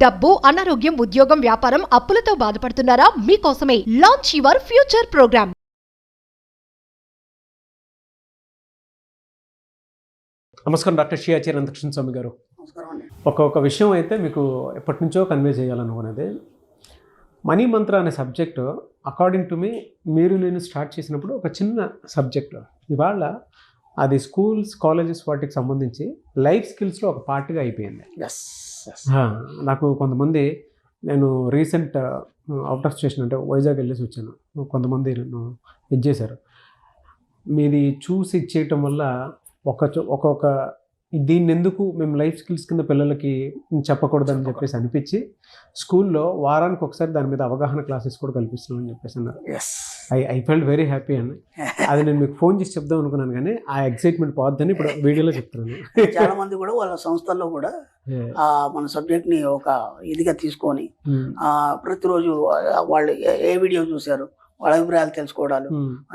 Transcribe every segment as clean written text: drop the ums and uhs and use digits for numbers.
డబ్బు, అనారోగ్యం, ఉద్యోగం, వ్యాపారం, అప్పులతో బాధపడుతున్నారా? మీకోసమే లాంచ్ యువర్ ఫ్యూచర్ ప్రోగ్రామ్. నమస్కారం డాక్టర్ శ్రీ ఆచార్య అనంతకృష్ణ స్వామి గారు. నమస్కారం అండి. ఒక విషయం అయితే మీకు ఎప్పటి నుంచో కన్వే చేయాలనుకునేది, మనీ మంత్ర అనే సబ్జెక్టు అకార్డింగ్ టు మీ నేను స్టార్ట్ చేసినప్పుడు ఒక చిన్న సబ్జెక్టు. ఇవాళ అది స్కూల్స్, కాలేజెస్ వాటికి సంబంధించి లైఫ్ స్కిల్స్లో ఒక పార్ట్గా అయిపోయింది. నాకు కొంతమంది, నేను రీసెంట్ అవుట్ ఆఫ్ స్టేషన్ అంటే వైజాగ్ వెళ్ళేసి వచ్చాను, కొంతమంది నన్ను ఇది చేశారు. మీది చూసి ఇచ్చేయటం వల్ల ఒక్కొక్క దీన్ని ఎందుకు మేము లైఫ్ స్కిల్స్ కింద పిల్లలకి చెప్పకూడదని చెప్పేసి అనిపించి స్కూల్లో వారానికి ఒకసారి దాని మీద అవగాహన క్లాసెస్ కూడా కల్పిస్తున్నామని చెప్పేసి అన్నారు. ఐ ఫెల్ట్ వెరీ హ్యాపీ అండి. అది నేను మీకు ఫోన్ చేసి చెప్దాం అనుకున్నాను, కానీ ఆ ఎక్సైట్మెంట్ పోద్దని ఇప్పుడు వీడియోలో చెప్తున్నాను. చాలా మంది కూడా వాళ్ళ సంస్థల్లో కూడా మన సబ్జెక్ట్ ని ఒక ఇదిగా తీసుకొని ప్రతిరోజు వాళ్ళు ఏ వీడియో చూశారు, వాళ్ళ అభిప్రాయాలు తెలుసుకోవడాలు,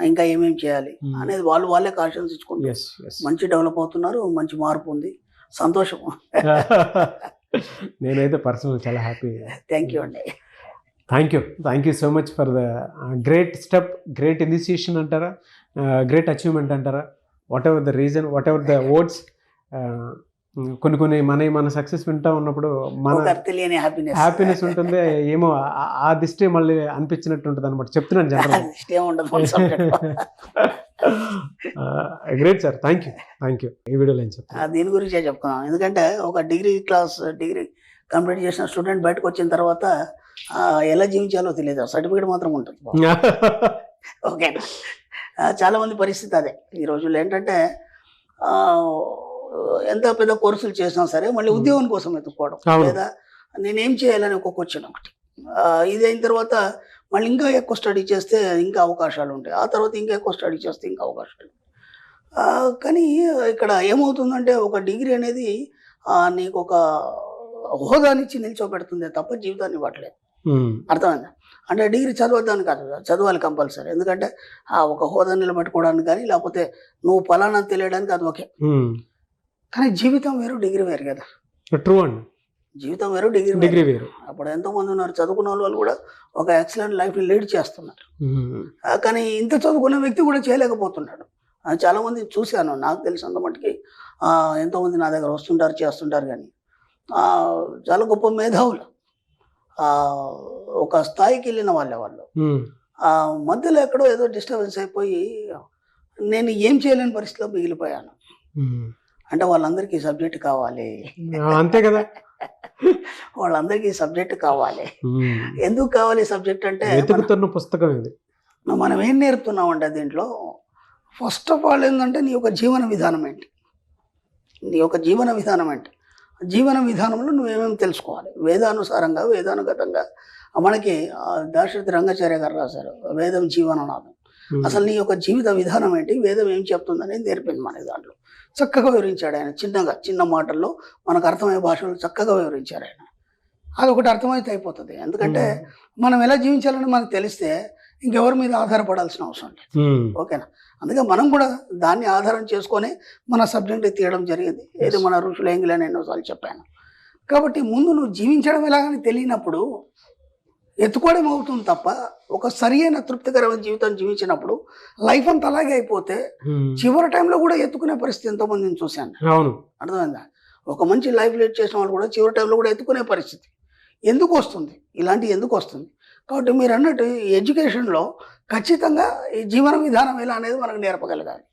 ఇంకా ఏమేమి చేయాలి అనేది వాళ్ళే కాన్షియన్స్ ఇచ్చుకుంటారు. మంచి డెవలప్ అవుతున్నారు, మంచి మార్పు ఉంది, సంతోషం. నేనైతే పర్సనల్ చాలా హ్యాపీ. థ్యాంక్ యూ అండి. Thank you so much for the great step, great initiation అంటారా, గ్రేట్ అచీవ్మెంట్ అంటారా, what ever the reason, what ever the words. కొన్ని మన సక్సెస్ వింటా ఉన్నప్పుడు మన తెలియని హ్యాపీనెస్ ఉంటుంది, ఏమో ఆ దిష్టే మళ్ళీ అనిపించినట్టు ఉంటుంది అనమాట. చెప్తున్నాను general. Great sir, thank you. ఈ వీడియోలో ఏం చెప్తాను దీని గురించే చెప్తున్నాను. ఎందుకంటే ఒక డిగ్రీ కంప్లీట్ చేసిన స్టూడెంట్ బయటకు వచ్చిన తర్వాత ఎలా జీవించాలో తెలియదు, సర్టిఫికేట్ మాత్రం ఉంటుంది. ఓకేనా, చాలా మంది పరిస్థితి అదే. ఈ రోజుల్లో ఏంటంటే ఎంత పెద్ద కోర్సులు చేసినా సరే మళ్ళీ ఉద్యోగం కోసం ఎత్తుకోవడం, లేదా నేనేం చేయాలని ఒక క్వశ్చన్ ఒకటి. ఇది అయిన తర్వాత మళ్ళీ ఇంకా ఎక్కువ స్టడీ చేస్తే ఇంకా అవకాశాలు ఉంటాయి, ఆ తర్వాత ఇంకా ఎక్కువ స్టడీ చేస్తే ఇంకా అవకాశాలు. కానీ ఇక్కడ ఏమవుతుందంటే ఒక డిగ్రీ అనేది నీకు ఒక హోదానిచ్చి నిల్చోబెడుతుంది తప్ప జీవితాన్ని ఇవ్వట్లేదు. అర్థమైందా? అంటే డిగ్రీ చదవద్దాని కాదు, చదవాలి కంపల్సరీ. ఎందుకంటే ఒక హోదా నిలబెట్టుకోవడానికి కానీ, లేకపోతే నువ్వు ఫలానా తెలియడానికి అది ఓకే. కానీ జీవితం వేరు, డిగ్రీ వేరు కదా. ట్రూ అండి. జీవితం వేరు, డిగ్రీ వేరు. అప్పుడు ఎంతో మంది ఉన్నారు చదువుకున్న వాళ్ళు కూడా ఒక ఎక్సలెంట్ లైఫ్ని లీడ్ చేస్తున్నారు. కానీ ఇంత చదువుకున్న వ్యక్తి కూడా చేయలేకపోతున్నాడు. చాలా మంది చూశాను, నాకు తెలిసినంత మట్టుకి ఎంతోమంది నా దగ్గర వస్తుంటారు, చేస్తుంటారు. కానీ చాలా గొప్ప మేధావులు, ఒక స్థాయికి వెళ్ళిన వాళ్ళు మధ్యలో ఎక్కడో ఏదో డిస్టర్బెన్స్ అయిపోయి నేను ఏం చేయలేని పరిస్థితిలో మిగిలిపోయాను. అంటే వాళ్ళందరికీ సబ్జెక్ట్ కావాలి, అంతే కదా. వాళ్ళందరికీ సబ్జెక్ట్ కావాలి. ఎందుకు కావాలి సబ్జెక్ట్ అంటే, పుస్తకం ఇది. మనం ఏం నేర్పుతున్నామంటే దీంట్లో ఫస్ట్ ఆఫ్ ఆల్ ఏంటంటే నీ యొక్క జీవన విధానం ఏంటి, జీవన విధానంలో నువ్వేమేమి తెలుసుకోవాలి. వేదానుసారంగా, వేదానుగతంగా మనకి దాశరథి రంగాచార్య గారు రాశారు వేదం జీవననాదం. అసలు నీ యొక్క జీవిత విధానం ఏంటి, వేదం ఏం చెప్తుందనేది నేర్పింది మనకి. దాంట్లో చక్కగా వివరించాడు ఆయన, చిన్న మాటల్లో మనకు అర్థమయ్యే భాషలో చక్కగా వివరించారు ఆయన. అదొకటి అర్థమైతే అయిపోతుంది. ఎందుకంటే మనం ఎలా జీవించాలని మనకు తెలిస్తే ఇంకెవరి మీద ఆధారపడాల్సిన అవసరం లేదు. ఓకేనా? అందుకే మనం కూడా దాన్ని ఆధారం చేసుకొని మన సబ్జెక్ట్ తీయడం జరిగింది. ఏది మన ఋషులు ఎంగిలని ఎన్నోసార్లు చెప్పాను. కాబట్టి ముందు నువ్వు జీవించడం ఎలాగని తెలియనప్పుడు ఎత్తుకోవడం అవుతుంది తప్ప, ఒక సరి అయిన తృప్తికరమైన జీవితం జీవించినప్పుడు లైఫ్ అంతా అలాగే అయిపోతే చివరి టైంలో కూడా ఎత్తుకునే పరిస్థితి ఎంతో మందిని చూశాను. అర్థమైందా? ఒక మంచి లైఫ్ లీడ్ చేసిన వాళ్ళు కూడా చివరి టైంలో కూడా ఎత్తుకునే పరిస్థితి ఎందుకు వస్తుంది, ఇలాంటివి ఎందుకు వస్తుంది? కాబట్టి మీరు అన్నట్టు ఎడ్యుకేషన్లో ఖచ్చితంగా ఈ జీవన విధానం ఎలా అనేది మనకు నేర్పగలగాలి.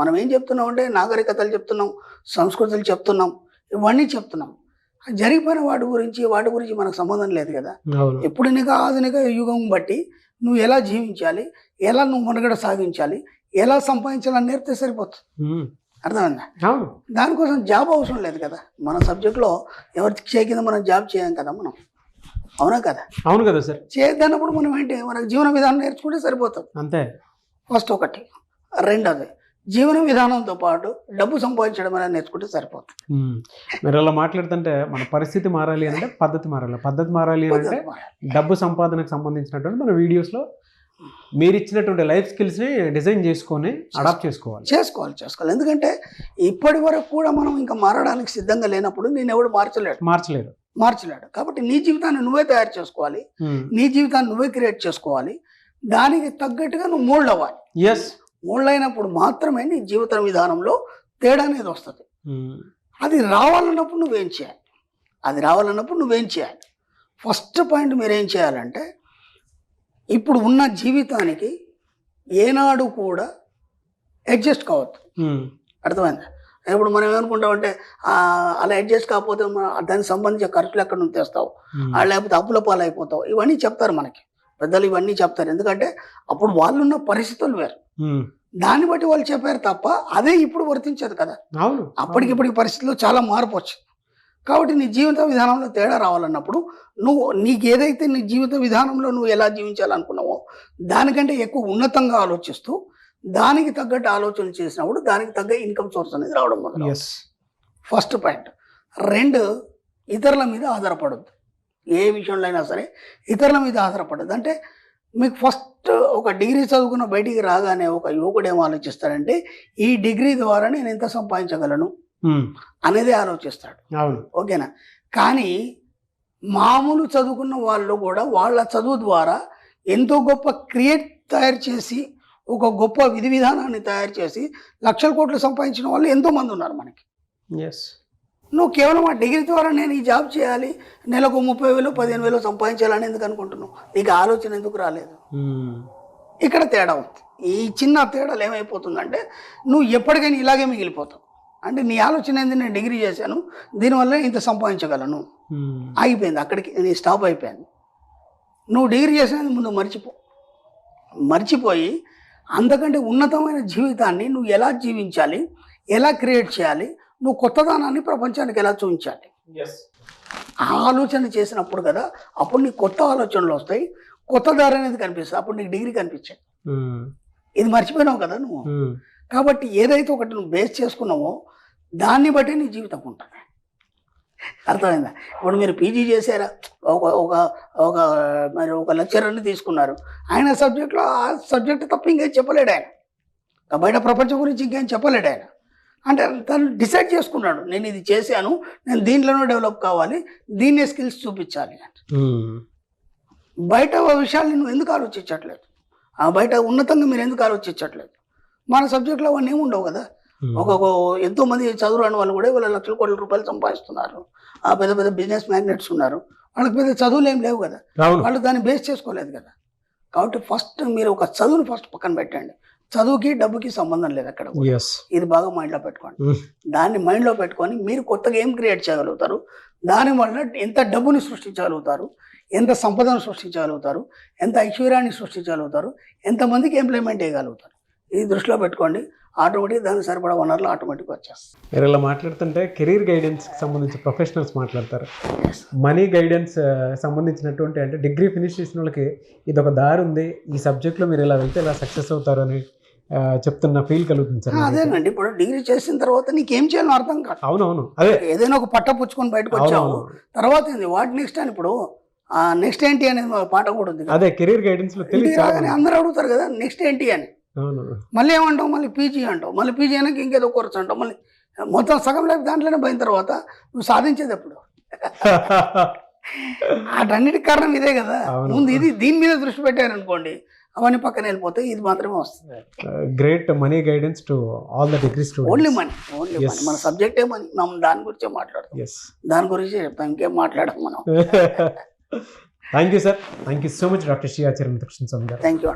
మనం ఏం చెప్తున్నాం అంటే నాగరికతలు చెప్తున్నాం, సంస్కృతులు చెప్తున్నాం, ఇవన్నీ చెప్తున్నాం. జరిగిపోయిన వాటి గురించి మనకు సంబంధం లేదు కదా. ఎప్పుడు నీకు ఆధునిక యుగం బట్టి నువ్వు ఎలా జీవించాలి, ఎలా నువ్వు మనుగడ సాగించాలి, ఎలా సంపాదించాలని నేర్పితే సరిపోతుంది. అర్థమైందా? దానికోసం జాబ్ అవసరం లేదు కదా. మన సబ్జెక్ట్లో ఎవరి కింద మనం జాబ్ చేయం కదా మనం. అవునా కదా? అవును కదా సార్. చేయద్దన్నప్పుడు మనం ఏంటి, మనకు జీవన విధానం నేర్చుకుంటే సరిపోతుంది అంతే. ఫస్ట్ ఒకటి. రెండోది, జీవన విధానంతో పాటు డబ్బు సంపాదించడం అనేది నేర్చుకుంటే సరిపోతుంది. మీరు అలా మాట్లాడుతుంటే మన పరిస్థితి మారాలి అంటే పద్ధతి మారాలి అంటే డబ్బు సంపాదనకు సంబంధించినటువంటి మన వీడియోస్లో మీరు ఇచ్చినటువంటి లైఫ్ స్కిల్స్ని డిజైన్ చేసుకొని అడాప్ట్ చేసుకోవాలి. ఎందుకంటే ఇప్పటి వరకు కూడా మనం ఇంకా మారడానికి సిద్ధంగా లేనప్పుడు నేను ఎవడు మార్చలేడు. మార్చలేడు. కాబట్టి నీ జీవితాన్ని నువ్వే తయారు చేసుకోవాలి, నీ జీవితాన్ని నువ్వే క్రియేట్ చేసుకోవాలి. దానికి తగ్గట్టుగా నువ్వు మోల్డ్ అవ్వాలి. ఎస్, మోల్డ్ అయినప్పుడు మాత్రమే నీ జీవిత విధానంలో తేడా అనేది వస్తుంది. అది రావాలన్నప్పుడు నువ్వేం చేయాలి? ఫస్ట్ పాయింట్ మీరేం చేయాలంటే, ఇప్పుడు ఉన్న జీవితానికి ఏనాడు కూడా అడ్జస్ట్ కావద్దు. అర్థమైందా? ఇప్పుడు మనం ఏమనుకుంటామంటే అలా అడ్జస్ట్ కాకపోతే దానికి సంబంధించిన ఖర్చులు ఎక్కడ నుంచి తెస్తావు, లేకపోతే అప్పుల పాలు అయిపోతావు, ఇవన్నీ చెప్తారు మనకి పెద్దలు, ఇవన్నీ చెప్తారు. ఎందుకంటే అప్పుడు వాళ్ళున్న పరిస్థితులు వేరు, దాన్ని బట్టి వాళ్ళు చెప్పారు తప్ప అదే ఇప్పుడు వర్తించదు కదా. అప్పటికిప్పటికి పరిస్థితుల్లో చాలా మార్పు వచ్చింది. కాబట్టి నీ జీవిత విధానంలో తేడా రావాలన్నప్పుడు నీకు ఏదైతే నీ జీవిత విధానంలో నువ్వు ఎలా జీవించాలనుకున్నావో దానికంటే ఎక్కువ ఉన్నతంగా ఆలోచిస్తూ దానికి తగ్గట్టు ఆలోచన చేసినప్పుడు దానికి తగ్గ ఇన్కమ్ సోర్స్ అనేది రావడం మొదలు. First point. 2, ఇతరుల మీద ఆధారపడద్దు. ఏ విషయంలో అయినా సరే ఇతరుల మీద ఆధారపడద్దు. అంటే మీకు ఫస్ట్ ఒక డిగ్రీ చదువుకున్న బయటికి రాగానే ఒక యువకుడు ఏం ఆలోచిస్తాడంటే, ఈ డిగ్రీ ద్వారా నేను ఎంత సంపాదించగలను అనేది ఆలోచిస్తాడు. ఓకేనా? కానీ మామూలు చదువుకున్న వాళ్ళు కూడా వాళ్ళ చదువు ద్వారా ఎంతో గొప్ప తయారు చేసి, ఒక గొప్ప విధి విధానాన్ని తయారు చేసి లక్షల కోట్లు సంపాదించిన వాళ్ళు ఎంతోమంది ఉన్నారు మనకి. నువ్వు కేవలం ఆ డిగ్రీ ద్వారా నేను ఈ జాబ్ చేయాలి, నెలకు 30,000 15,000 సంపాదించాలని ఎందుకు అనుకుంటున్నావు? నీకు ఆలోచన ఎందుకు రాలేదు? ఇక్కడ తేడా ఉంది. ఈ చిన్న తేడాలు ఏమైపోతుందంటే, నువ్వు ఎప్పటికైనా ఇలాగే మిగిలిపోతావు. అంటే నీ ఆలోచన ఏంది, నేను డిగ్రీ చేశాను దీనివల్ల ఇంత సంపాదించగలను, ఆగిపోయింది అక్కడికి, నీ స్టాప్ అయిపోయింది. నువ్వు డిగ్రీ చేసినది ముందు మర్చిపోయి అంతకంటే ఉన్నతమైన జీవితాన్ని నువ్వు ఎలా జీవించాలి, ఎలా క్రియేట్ చేయాలి, నువ్వు కొత్తదనాన్ని ప్రపంచానికి ఎలా చూపించాలి, ఆలోచన చేసినప్పుడు కదా అప్పుడు నీకు కొత్త ఆలోచనలు వస్తాయి, కొత్త దారి అనేది కనిపిస్తుంది. అప్పుడు నీకు డిగ్రీ కనిపించాయి. ఇది మర్చిపోయినావు కదా నువ్వు. కాబట్టి ఏదైతే ఒకటి నువ్వు బేస్ చేసుకున్నావో దాన్ని బట్టి నీ జీవితం ఉంటుంది. అర్థమైందా? ఇప్పుడు మీరు పీజీ చేశారా, ఒక లెక్చరర్ని తీసుకున్నారు, ఆయన సబ్జెక్ట్లో ఆ సబ్జెక్ట్ తప్ప ఇంకేం చెప్పలేడు ఆయన, బయట ప్రపంచం గురించి ఇంకేం చెప్పలేడు ఆయన. అంటే తను డిసైడ్ చేసుకున్నాడు, నేను ఇది చేశాను, నేను దీంట్లోనే డెవలప్ కావాలి, దీన్నే స్కిల్స్ చూపించాలి అంటే. బయట విషయాల్ని నువ్వు ఎందుకు ఆలోచించట్లేదు? బయట ఉన్నతంగా మీరు ఎందుకు ఆలోచించట్లేదు? మన సబ్జెక్ట్లో అవన్నీ ఏమి ఉండవు కదా. ఎంతో మంది చదువు రాని వాళ్ళు కూడా వాళ్ళ లక్షల కోట్ల రూపాయలు సంపాదిస్తున్నారు. పెద్ద పెద్ద బిజినెస్ మ్యాగ్నెట్స్ ఉన్నారు, వాళ్ళకి పెద్ద చదువులు ఏం లేవు కదా, వాళ్ళు దాన్ని బేస్ చేసుకోలేదు కదా. కాబట్టి ఫస్ట్ మీరు ఒక చదువుని ఫస్ట్ పక్కన పెట్టండి. చదువుకి డబ్బుకి సంబంధం లేదు అక్కడ. ఇది బాగా మైండ్లో పెట్టుకోండి. దాన్ని మైండ్లో పెట్టుకొని మీరు కొత్తగా ఏం క్రియేట్ చేయగలుగుతారు, దానివల్ల ఎంత డబ్బుని సృష్టించగలుగుతారు, ఎంత సంపదను సృష్టించగలుగుతారు, ఎంత ఐశ్వర్యాన్ని సృష్టించగలుగుతారు, ఎంతమందికి ఎంప్లాయ్మెంట్ చేయగలుగుతారు. ఇది దృష్టిలో పెట్టుకోండి. ఆటోమేటిక్ దానికి సరిపడా వనరులు ఆటోమేటిక్ వచ్చేస్తాయి. మీరు ఇలా మాట్లాడుతుంటే కెరీర్ గైడెన్స్కి సంబంధించి ప్రొఫెషనల్స్ మాట్లాడతారు, మనీ గైడెన్స్ సంబంధించినటువంటి, అంటే డిగ్రీ ఫినిష్ చేసిన వాళ్ళకి ఇది ఒక దారి ఉంది, ఈ సబ్జెక్ట్లో మీరు ఇలా వెళ్తే ఇలా సక్సెస్ అవుతారు అని చెప్తున్న ఫీల్ కలుగుతుంది సార్. అదేనండి, ఇప్పుడు డిగ్రీ చేసిన తర్వాత నీకేం చేయాలో అర్థం కాదు. అవునవును, అదే ఏదైనా ఒక పట్ట పుచ్చుకొని బయటకు వచ్చావు, తర్వాత ఏంది వాట్ నెక్స్ట్ అని. ఇప్పుడు నెక్స్ట్ ఏంటి అనేది పాట కూడా ఉంది. అదే కెరీర్ గైడెన్స్ లో అందరూ అడుగుతారు కదా నెక్స్ట్ ఏంటి అని. మళ్ళీ ఏమంటావు, మళ్ళీ పీజీ అంటావు, మళ్ళీ పీజీ అయినాక ఇంకేదో కోర్స్ అంటావు, మళ్ళీ మొత్తం సగం లైఫ్ దాంట్లోనే పోయిన తర్వాత నువ్వు సాధించేది ఎప్పుడు? వాటన్నిటికి కారణం ఇదే కదా. ముందు దీని మీద దృష్టి పెట్టారనుకోండి, అవన్నీ పక్కన వెళ్ళిపోతాయి, ఇది మాత్రమే వస్తుంది. Great money guidance to all the degree students. Only money. మన సబ్జెక్టే మనీ. మనం దాని గురించే మాట్లాడతాం, దాని గురించి చెప్తాం, ఇంకేం మాట్లాడడం మనం. Thank you sir, thank you so much doctor Shri Acharya Muthukrishna Swamy గారు. Thank you.